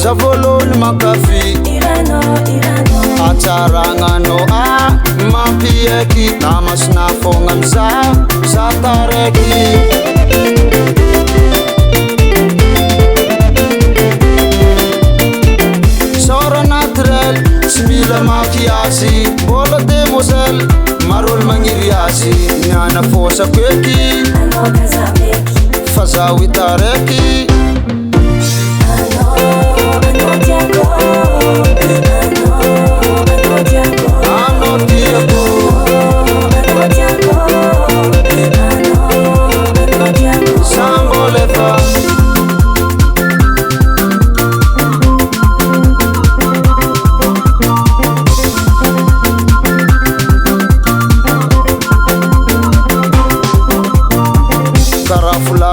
Zavolon makafi acarangano a mapieki namas na fongan sa tareki sora natural smila makiasi bola demosel marol mangiriasi nyana fosa kweki fazawi tareki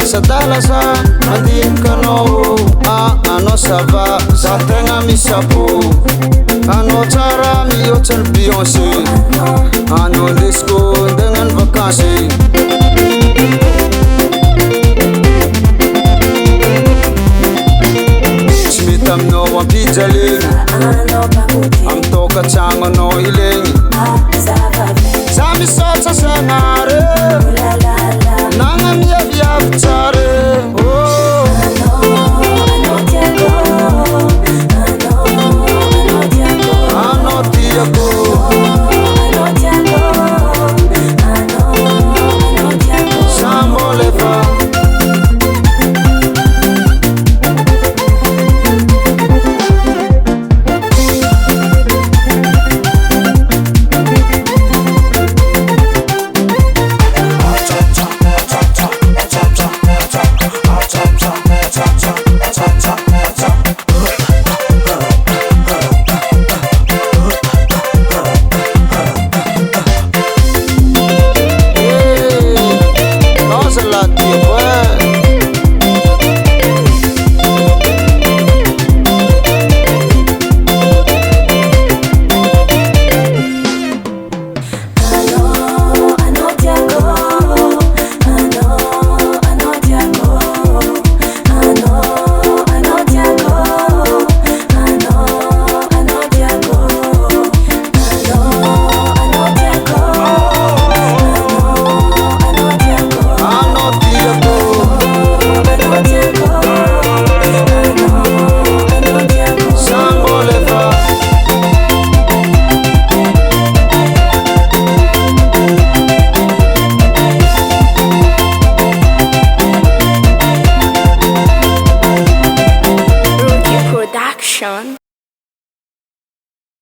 Sadalasa nadim kano ano sava zatenga misapo ano cara mi hotel Beyonce ano disco dengan vakasi smitam no wapijaling am toka chango no iling sami sotsa sangare